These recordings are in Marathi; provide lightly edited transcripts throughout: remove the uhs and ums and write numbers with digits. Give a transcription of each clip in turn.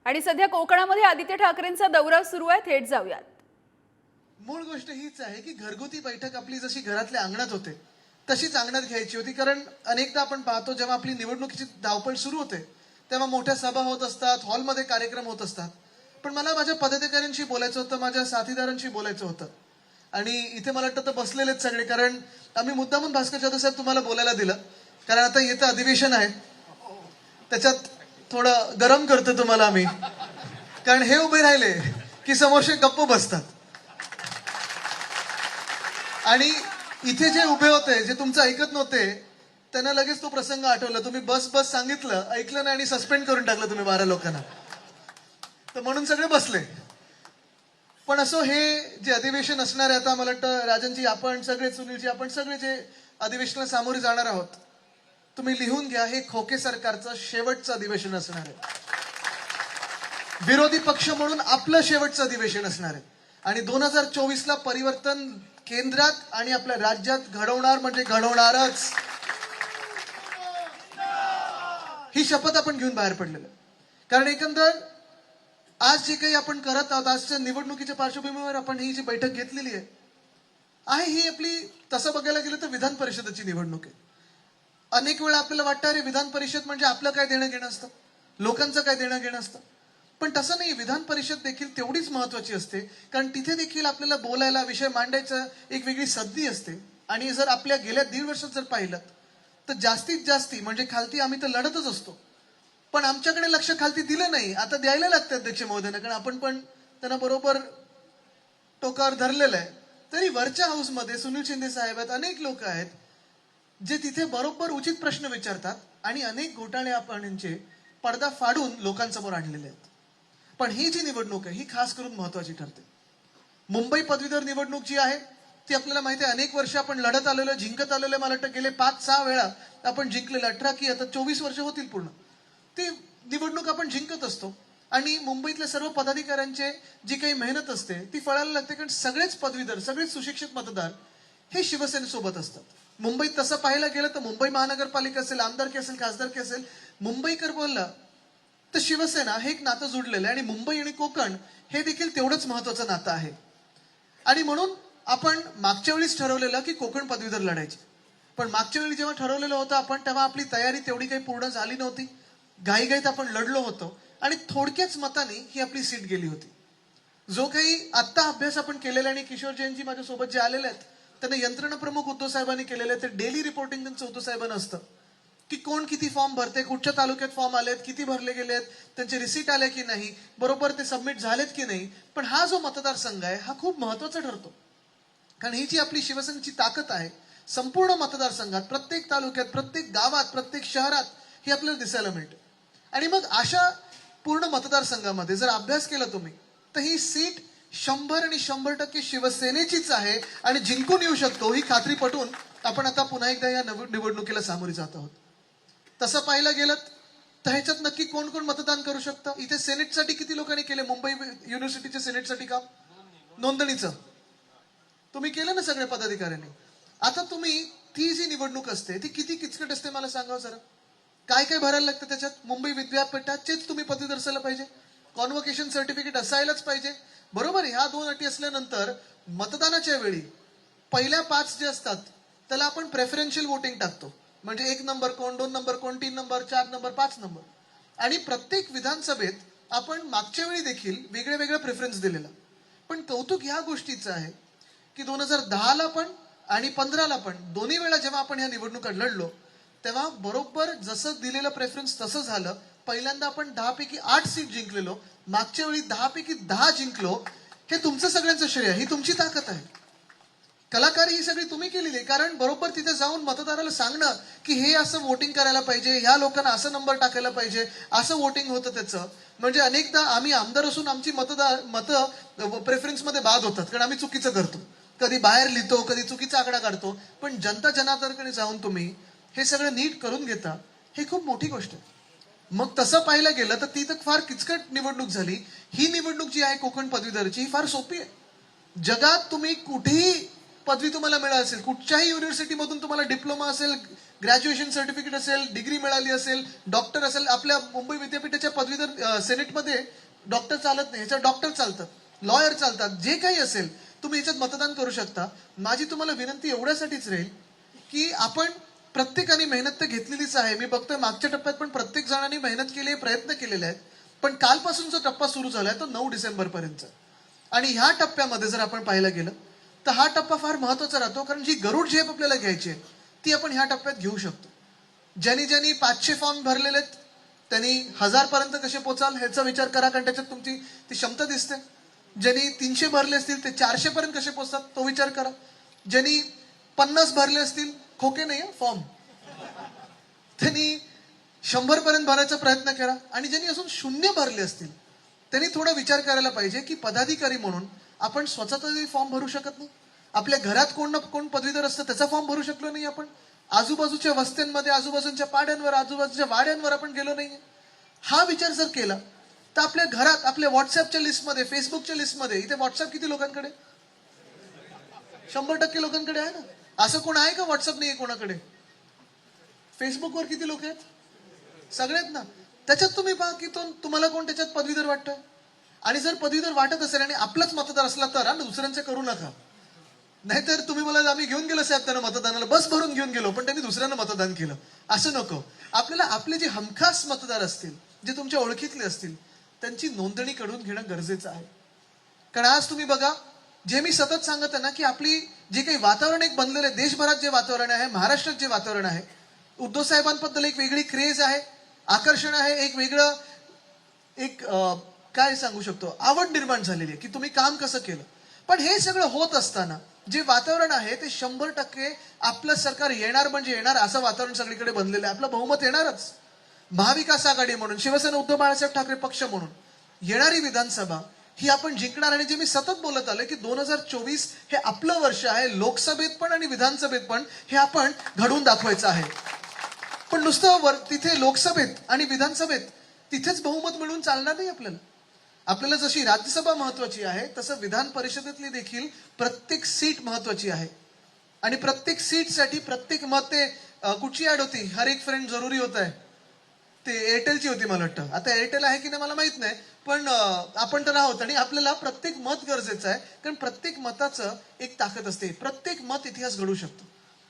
आणि सध्या कोकणामध्ये आदित्य ठाकरेंचा दौरा सुरू आहे, थेट जाऊयात. मूळ गोष्ट हीच आहे की घरगुती बैठक आपली जशी घरातल्या अंगणात होते तशीच अंगणात घ्यायची होती. कारण अनेकदा आपण पाहतो जेव्हा आपली निवडणुकीची धावपळ सुरू होते तेव्हा मोठ्या सभा होत असतात, हॉलमध्ये कार्यक्रम होत असतात. पण मला माझ्या पदाधिकाऱ्यांशी बोलायचं होतं, माझ्या साथीदारांशी बोलायचं होतं. आणि इथे मला वाटतं तर बसलेलेच सगळे, कारण आम्ही मुद्दामून भास्कर जाधव साहेब तुम्हाला बोलायला दिलं, कारण आता येतं अधिवेशन आहे, त्याच्यात थोडं गरम करतो तुम्हाला आम्ही. कारण हे उभे राहिले की समोरचे गप्प बसतात. आणि इथे जे उभे होते, जे तुमचं ऐकत नव्हते, त्यांना लगेच तो प्रसंग आठवला. तुम्ही बस बस सांगितलं, ऐकलं नाही आणि सस्पेंड करून टाकलं तुम्ही 12 लोकांना, तर म्हणून सगळे बसले. पण असो, हे जे अधिवेशन असणार आहे, आता मला वाटतं राजनजी, आपण सगळे, सुनीलजी, आपण सगळे जे अधिवेशनाला सामोरे जाणार आहोत, तुम्ही लिहून घ्या, हे खोके सरकारचं शेवटचं अधिवेशन असणार आहे. विरोधी पक्ष म्हणून आपलं शेवटचं अधिवेशन असणार आहे. आणि 2024ला परिवर्तन केंद्रात आणि आपल्या राज्यात घडवणार म्हणजे घडवणारच, ही शपथ आपण घेऊन बाहेर पडलेलं. कारण एकंदर आज जे काही आपण करत आहोत, आजच्या निवडणुकीच्या पार्श्वभूमीवर आपण ही जी बैठक घेतलेली आहे ही आपली, तसं बघायला गेलं तर विधान परिषदेची निवडणूक आहे. अनेक वेळा आपल्याला वाटतं अरे विधान परिषद म्हणजे आपलं काय देणं घेणं असतं, लोकांचं काय देणं घेणं असतं. पण तसं नाही, विधान परिषद देखील तेवढीच महत्वाची असते. कारण तिथे देखील आपल्याला बोलायला, विषय मांडायचं एक वेगळी संधी असते. आणि जर आपल्या गेल्या 1.5 वर्षात जर पाहिलं तर जास्तीत जास्ती म्हणजे खालती आम्ही तर लढतच असतो, पण आमच्याकडे लक्ष खालती दिलं नाही. आता द्यायला लागतं अध्यक्ष महोदयांना, कारण आपण पण त्यांना बरोबर टोकावर धरलेलं आहे. तरी वरच्या हाऊसमध्ये सुनील शिंदे साहेब आहेत, अनेक लोक आहेत जे तिथे बरोबर उचित प्रश्न विचारतात आणि अनेक घोटाळे आपणचे पडदा फाडून लोकांसमोर आणलेले आहेत. पण ही जी निवडणूक आहे ही खास करून महत्वाची ठरते. मुंबई पदवीधर निवडणूक जी आहे ती आपल्याला माहिती आहे, अनेक वर्ष आपण लढत आलेलो, जिंकत आलेलो. मला वाटतं गेले 5-6 वेळा आपण जिंकलेलं, 18 की आता 24 वर्ष होतील पूर्ण, ती निवडणूक आपण जिंकत असतो. आणि मुंबईतल्या सर्व पदाधिकाऱ्यांचे जी काही मेहनत असते ती फळायला लागते. कारण सगळेच पदवीधर, सगळेच सुशिक्षित मतदार हे शिवसेनेसोबत असतात. मुंबईत तसं पाहायला गेलं तर मुंबई महानगरपालिका असेल, आमदारकी असेल, खासदारकी असेल, मुंबईकर बोलला तर शिवसेना हे एक नातं जुडलेलं आहे. आणि मुंबई आणि कोकण हे देखील तेवढंच महत्वाचं नातं आहे. आणि म्हणून आपण मागच्या वेळीच ठरवलेलं की कोकण पदवीधर लढायची. पण मागच्या वेळी जेव्हा ठरवलेलं होतं आपण, तेव्हा आपली तयारी तेवढी काही पूर्ण झाली नव्हती. घाईघाईत आपण लढलो होतो आणि थोडक्याच मताने ही आपली सीट गेली होती. जो काही आत्ता अभ्यास आपण केलेला, आणि किशोर जैनजी माझ्यासोबत जे आलेले आहेत त्यांना यंत्रणा प्रमुख उद्धव साहेबांनी केलेले आहे, ते डेली रिपोर्टिंग त्यांचं उद्धव साहेबांना असतं की कोण किती फॉर्म भरते, कुठच्या तालुक्यात फॉर्म आलेत, किती भरले गेलेत, त्यांचे रिसीट आले की नाही, बरोबर ते सबमिट झालेत की नाही. पण हा जो मतदारसंघ आहे हा खूप महत्वाचा ठरतो. कारण ही जी आपली शिवसेनेची ताकद आहे, संपूर्ण मतदारसंघात, प्रत्येक तालुक्यात, प्रत्येक गावात, प्रत्येक शहरात ही आपल्याला दिसायला मिळते. आणि मग अशा पूर्ण मतदारसंघामध्ये जर अभ्यास केला तुम्ही तर ही सीट 100 आणि 100% शिवसेनेचीच आहे आणि जिंकून येऊ शकतो ही खात्री पटवून आपण आता पुन्हा एकदा या निवडणुकीला सामोरे जात आहोत. तसं पाहायला गेलं तर ह्याच्यात नक्की कोण कोण मतदान करू शकतं. इथे सेनेटसाठी किती लोकांनी केले, मुंबई युनिव्हर्सिटीच्या सेनेटसाठी काम नोंदणीचं तुम्ही केलं ना सगळ्या पदाधिकाऱ्यांनी. आता तुम्ही ती जी निवडणूक असते ती किती किचकट असते मला सांगा सर. काय काय भरायला लागतं त्याच्यात. मुंबई विद्यापीठाचेच तुम्ही पदवीधर असायला पाहिजे, कॉन्व्होकेशन सर्टिफिकेट असायलाच पाहिजे, बरोबर. ह्या 2 अटी असल्यानंतर मतदानाच्या वेळी पहिल्या 5 जे असतात त्याला आपण प्रेफरन्शियल वोटिंग टाकतो. म्हणजे 1 नंबर कोण, 2 नंबर कोण, 3 नंबर, 4 नंबर, 5 नंबर. आणि प्रत्येक विधानसभेत आपण मागच्या वेळी देखील वेगळ्या वेगळ्या प्रेफरन्स दिलेला. पण कौतुक ह्या गोष्टीचं आहे की 2010ला पण आणि 15ला पण दोन्ही वेळा जेव्हा आपण ह्या निवडणुका लढलो तेव्हा बरोबर जसं दिलेलं प्रेफरन्स तसं झालं. पहिल्यांदा आपण 10 पैकी 8 सीट जिंकलेलो, मागच्या वेळी 10 पैकी 10 जिंकलो. हे तुमचं सगळ्यांचं श्रेय, ही तुमची ताकद आहे. कलाकारी ही सगळी तुम्ही केलेली आहे. कारण बरोबर तिथे जाऊन मतदाराला सांगणं की हे असं वोटिंग करायला पाहिजे, ह्या लोकांना असं नंबर टाकायला पाहिजे, असं वोटिंग होतं त्याचं. म्हणजे अनेकदा आम्ही आमदार असून आमची मतं प्रेफरन्समध्ये बाद होतात, कारण आम्ही चुकीचं करतो, कधी बाहेर लिहितो, कधी चुकीचा आकडा काढतो. पण जनता जनार्दनाकडे जाऊन तुम्ही हे सगळं नीट करून घेता, हे खूप मोठी गोष्ट आहे. मग तसं पाहायला गेलं तर ती तर फार किचकट निवडणूक झाली. ही निवडणूक जी आहे कोकण पदवीधरची ही फार सोपी आहे. जगात तुम्ही कुठेही पदवी तुम्हाला मिळाली असेल, कुठच्याही युनिव्हर्सिटीमधून तुम्हाला डिप्लोमा असेल, ग्रॅज्युएशन सर्टिफिकेट असेल, डिग्री मिळाली असेल, डॉक्टर असेल. आपल्या मुंबई विद्यापीठाच्या पदवीधर सेनेटमध्ये डॉक्टर चालत नाही, ह्याच्यात डॉक्टर चालतात, लॉयर चालतात. जे काही असेल तुम्ही ह्याच्यात मतदान करू शकता. माझी तुम्हाला विनंती एवढ्यासाठीच राहील की आपण प्रत्येकाने मेहनत तर घेतलेलीच आहे. मी बघतोय मागच्या टप्प्यात पण प्रत्येक जणांनी मेहनत केली आहे, प्रयत्न केलेले आहेत. पण कालपासून जो टप्पा सुरू झालाय तो 9 डिसेंबर पर्यंत. आणि ह्या टप्प्यामध्ये जर आपण पाहायला गेलं तर हा टप्पा फार महत्वाचा राहतो, कारण जी गरुड झेप आपल्याला घ्यायची आहे ती आपण ह्या टप्प्यात घेऊ शकतो. ज्यांनी 500 फॉर्म भरलेले आहेत त्यांनी 1000 पर्यंत कसे पोचाल ह्याचा विचार करा, कारण त्याच्यात तुमची ती क्षमता दिसते. ज्यांनी 300 भरले असतील ते 400 पर्यंत कसे पोचतात तो विचार करा. ज्यांनी 50 भरले असतील, खोके नाही फॉर्म, त्यांनी 100 पर्यंत भरायचा प्रयत्न करा. आणि ज्यांनी अजून 0 भरले असतील त्यांनी थोडा विचार करायला पाहिजे की पदाधिकारी म्हणून आपण स्वतःचा फॉर्म भरू शकत नाही. आपल्या घरात कोण ना कोण पदवीधर असतं त्याचा फॉर्म भरू शकलो नाही आपण. आजूबाजूच्या वस्त्यांमध्ये, आजूबाजूच्या पाड्यांवर, आजूबाजूच्या वाड्यांवर आपण गेलो नाहीये. हा विचार जर केला तर आपल्या घरात, आपल्या व्हॉट्सअपच्या लिस्टमध्ये, फेसबुकच्या लिस्टमध्ये, इथे व्हॉट्सअप किती लोकांकडे? 100% लोकांकडे आहे ना. असं कोण आहे का व्हॉट्सअप नाही कोणाकडे? फेसबुकवर किती लोक आहेत? सगळेच ना. त्याच्यात तुम्ही पहा की तुम्हाला कोण त्याच्यात पदवीधर वाटतोय. आणि जर पदवीधर वाटत असेल आणि आपलाच मतदार असला तर आणि दुसऱ्यांचे करू नका. नाहीतर तुम्ही मला आम्ही घेऊन गेलो साहेब त्यांना मतदानाला, बस भरून घेऊन गेलो, पण त्यांनी दुसऱ्यांना मतदान केलं. असं नको. आपल्याला आपले जे हमखास मतदार असतील, जे तुमच्या ओळखीतले असतील, त्यांची नोंदणी करून घेणं गरजेचं आहे. कारण आज तुम्ही बघा, जे मी सतत सांगत आहे ना की आपली जे काही वातावरण एक बनलेलं आहे, देशभरात जे वातावरण आहे, महाराष्ट्रात जे वातावरण आहे, उद्धव साहेबांबद्दल एक वेगळी क्रेज आहे, आकर्षण आहे, एक वेगळं काय सांगू शकतो, आवड निर्माण झालेली आहे की तुम्ही काम कसं केलं. पण हे सगळं होत असताना जे वातावरण आहे ते 100% आपलं सरकार येणार म्हणजे येणार असं वातावरण सगळीकडे बनलेलं आहे. आपलं बहुमत येणारच. महाविकास आघाडी म्हणून, शिवसेना उद्धव बाळासाहेब ठाकरे पक्ष म्हणून येणारी विधानसभा ही आपण जिंकणार. आणि जे मी सतत बोलत आलोय की 2024 हे आपलं वर्ष आहे, लोकसभेत पण आणि विधानसभेत पण हे आपण घडवून दाखवायचं आहे. पण नुसतं तिथे लोकसभेत आणि विधानसभेत तिथेच बहुमत मिळून चालणार नाही. आपल्याला जशी राज्यसभा महत्वाची आहे तसं विधान परिषदेतली देखील प्रत्येक सीट महत्वाची आहे. आणि प्रत्येक सीटसाठी प्रत्येक मत, ते कुठची ऍड होती, हर एक फ्रेंड जरुरी होत आहे, ते एअरटेलची होती मला वाटतं. आता एअरटेल आहे की नाही मला माहित नाही, पण आपण तर आहोत. आणि आपल्याला प्रत्येक मत गरजेचं आहे, कारण प्रत्येक मताचं एक ताकद असते. प्रत्येक मत इतिहास घडू शकतो.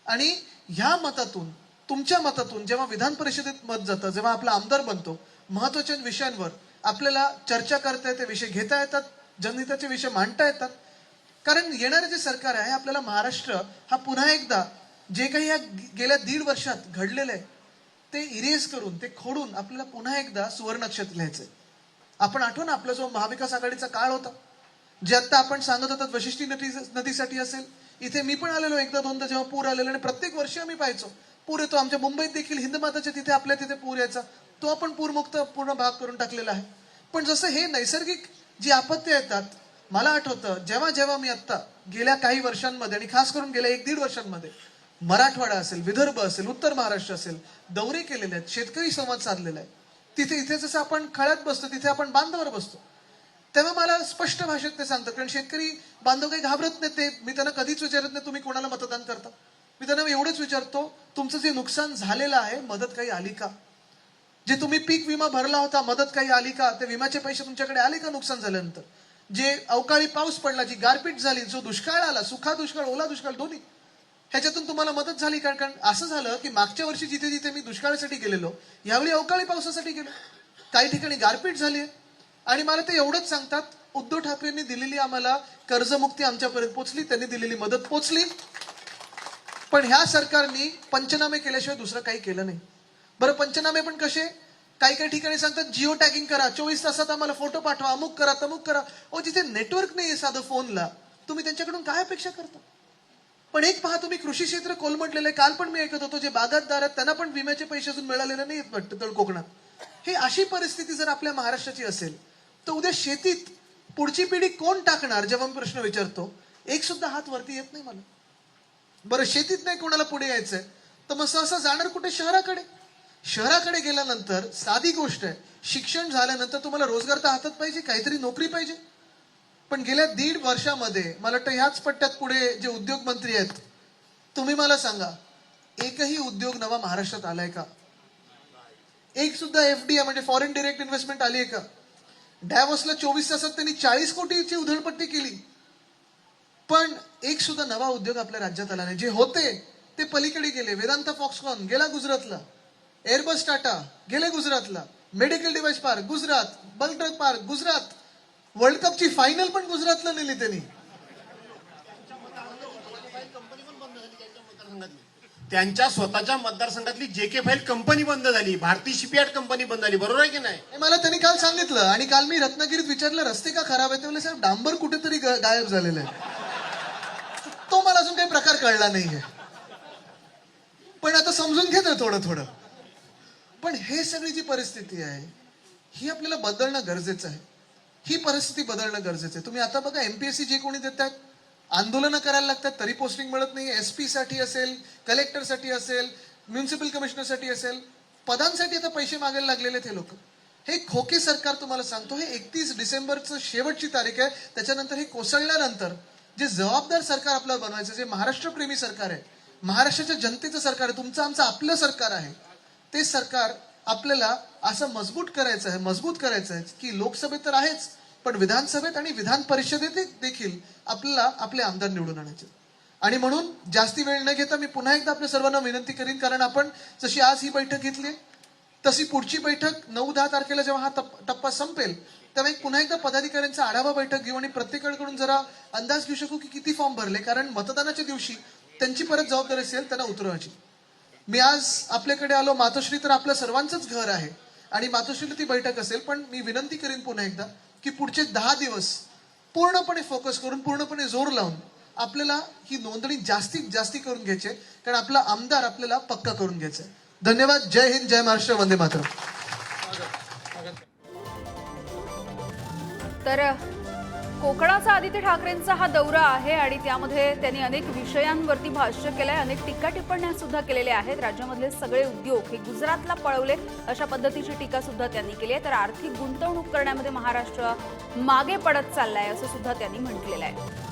आणि ह्या मतातून, तुमच्या मतातून जेव्हा विधान परिषदेत मत जातं, जेव्हा आपला आमदार बनतो, महत्वाच्या विषयांवर आपल्याला चर्चा करता येते, विषय घेता येतात, जनहिताचे विषय मांडता येतात. कारण येणारे जे सरकार आहे, आपल्याला महाराष्ट्र हा पुन्हा एकदा जे काही या गेल्या 1.5 वर्षात घडलेलं आहे ते इरेज करून, ते खोडून आपल्याला पुन्हा एकदा सुवर्णाक्षरात लिहायचंय. आपण आठवण, आपला जो महाविकास आघाडीचा काळ होता, जे आता आपण सांगत होतात वशिष्ठी नदीसाठी असेल, इथे मी पण आलेलो एकदा दोनदा जेव्हा पूर आलेला, आणि प्रत्येक वर्षी आम्ही पाहायचो पूर येतो. आमच्या मुंबईत देखील हिंदमाताच्या तिथे, आपल्या तिथे पूर यायचा, तो आपण पूरमुक्त पूर्ण भाग करून टाकलेला आहे. पण जसं हे नैसर्गिक जी आपत्ती येतात, मला आठवतं जेव्हा जेव्हा मी आता गेल्या काही वर्षांमध्ये आणि खास करून गेल्या 1-1.5 वर्षांमध्ये मराठवाडा असेल, विदर्भ असेल, उत्तर महाराष्ट्र असेल, दौरे केलेले आहेत, शेतकरी संवाद साधलेला आहे, इथे जसं आपण खळ्यात बसतो तिथे आपण बांधावर बसतो, तेव्हा मला स्पष्ट भाषेत ते सांगतात. कारण शेतकरी बांधव काही घाबरत नाही. ते मी त्यांना कधीच विचारत नाही तुम्ही कोणाला मतदान करता. मी त्यांना एवढंच विचारतो, तुमचं जे नुकसान झालेलं आहे मदत काही आली का? जे तुम्ही पीक विमा भरला होता, मदत काही आली का? ते विम्याचे पैसे तुमच्याकडे आले का नुकसान झाल्यानंतर? जे अवकाळी पाऊस पडला, जी गारपीट झाली, जो दुष्काळ आला, सुखा दुष्काळ, ओला दुष्काळ दोन्ही, ह्याच्यातून तुम्हाला मदत झाली का? कारण असं झालं की मागच्या वर्षी जिथे जिथे मी दुष्काळासाठी गेलेलो, यावेळी अवकाळी पावसासाठी गेलो, काही ठिकाणी गारपीट झाली. आणि मला ते एवढंच सांगतात, उद्धव ठाकरेंनी दिलेली आम्हाला कर्जमुक्ती आमच्यापर्यंत पोहोचली, त्यांनी दिलेली मदत पोहोचली, पण ह्या सरकारने पंचनामे केल्याशिवाय दुसरं काही केलं नाही. बरं, पंचनामे पण कसे? काही काही ठिकाणी सांगतात जिओ टॅगिंग करा, 24 तासात आम्हाला फोटो पाठवा, अमुक करा, तमुक करा. जिथे नेटवर्क नाहीये साधं फोनला, तुम्ही त्यांच्याकडून काय अपेक्षा करता? पण एक पहा, तुम्ही कृषी क्षेत्र कोलमडलेलं आहे. काल पण मी ऐकत होतो, जे बागायतदार आहेत त्यांना पण विम्याचे पैसे अजून मिळालेले नाही वाटतं तळ कोकणात. ही अशी परिस्थिती जर आपल्या महाराष्ट्राची असेल तर उद्या शेतीत पुढची पिढी कोण टाकणार? जेव्हा मी प्रश्न विचारतो, एक सुद्धा हात वरती येत नाही मला. बरं, शेतीत नाही कोणाला पुढे यायचंय तर मग सहसा जाणार कुठे? शहराकडे. शहराकडे गेल्यानंतर साधी गोष्ट आहे, शिक्षण झाल्यानंतर तुम्हाला रोजगार तर हातात पाहिजे, काहीतरी नोकरी पाहिजे. पण गेल्या 1.5 वर्षामध्ये मला वाटतं ह्याच पट्ट्यात पुढे जे उद्योग मंत्री आहेत, तुम्ही मला सांगा, एकही उद्योग नवा महाराष्ट्रात आलाय का? एक सुद्धा एफडीआय म्हणजे फॉरेन डायरेक्ट इन्व्हेस्टमेंट आली आहे का? डॅव्होसला 24 तासात त्यांनी 40 कोटीची उधळपट्टी केली, पण एक सुद्धा नवा उद्योग आपल्या राज्यात आला नाही. जे होते ते पलीकडे गेले. वेदांता फॉक्सकॉन गेला गुजरातला, एअरबस टाटा गेले गुजरातला, medical device park Gujarat, bulk drug park Gujarat, world कपची फायनल पण गुजरातला नेली त्यांनी. त्यांच्या स्वतःच्या मतदारसंघातली जेके फाईल कंपनी बंद झाली, भारती शिपयार्ड कंपनी बंद झाली. बरोबर आहे की नाही? हे मला त्यांनी काल सांगितलं. आणि काल मी रत्नागिरीत विचारलं रस्ते का खराब आहेत, ते म्हणले साहेब डांबर कुठेतरी गायब झालेलं आहे. तो मला अजून काही प्रकार कळला नाहीये, पण आता समजून घेतोय थोडं थोडं. पण हे सगळी जी परिस्थिती आहे ही आपल्याला बदलणं गरजेचं आहे. ही परिस्थिती बदलणं गरजेचं आहे. तुम्ही आता बघा, एमपीएससी जे कोणी देतात, आंदोलनं करायला लागतात तरी पोस्टिंग मिळत नाही. एसपी साठी असेल, कलेक्टरसाठी असेल, म्युन्सिपल कमिशनरसाठी असेल, पदांसाठी आता पैसे मागायला लागलेले हे लोक. हे खोके सरकार, तुम्हाला सांगतो, हे 31 डिसेंबरचं शेवटची तारीख आहे. त्याच्यानंतर हे कोसळल्यानंतर जे जबाबदार सरकार आपल्याला बनवायचं, जे महाराष्ट्रप्रेमी सरकार आहे, महाराष्ट्राच्या जनतेचं सरकार आहे, तुमचं आमचं आपलं सरकार आहे, ते सरकार आपल्याला असं मजबूत करायचं आहे की लोकसभेत तर आहेच, पण विधानसभेत आणि विधान परिषदेत देखील आपल्याला आपले आमदार निवडून आणायचे. आणि म्हणून जास्ती वेळ न घेता मी पुन्हा एकदा आपल्या सर्वांना विनंती करीन, कारण आपण जशी आज ही बैठक घेतली तशी पुढची बैठक 9-10 तारखेला जेव्हा हा टप्पा संपेल तेव्हा एक पुन्हा एकदा पदाधिकाऱ्यांचा आढावा बैठक घेऊ आणि प्रत्येकाकडून जरा अंदाज घेऊ शकू की किती फॉर्म भरले, कारण मतदानाच्या दिवशी त्यांची परत जबाबदारी असेल त्यांना उतरवायची. मी आज आपल्याकडे आलो, मातोश्री तर आपल्या सर्वांचंच घर आहे आणि मातोश्रीला ती बैठक असेल, पण मी विनंती करीन पुन्हा एकदा की पुढचे 10 दिवस पूर्णपणे फोकस करून, पूर्णपणे जोर लावून आपल्याला ही नोंदणी जास्तीत जास्ती करून घ्यायची, कारण आपला आमदार आपल्याला पक्का करून घ्यायचा आहे. धन्यवाद. जय हिंद, जय महाराष्ट्र, वंदे मातरम. तर कोकणाचा आदित्य ठाकरेंचा हा दौरा आहे आणि त्यामध्ये त्यांनी अनेक विषयांवरती भाष्य केलंय, अनेक टीका टिप्पण्या सुद्धा केलेल्या आहेत. राज्यामधले सगळे उद्योग हे गुजरातला पळवले अशा पद्धतीची टीका सुद्धा त्यांनी केली आहे. तर आर्थिक गुंतवणूक करण्यामध्ये महाराष्ट्र मागे पडत चाललाय असं सुद्धा त्यांनी म्हटलेलं आहे.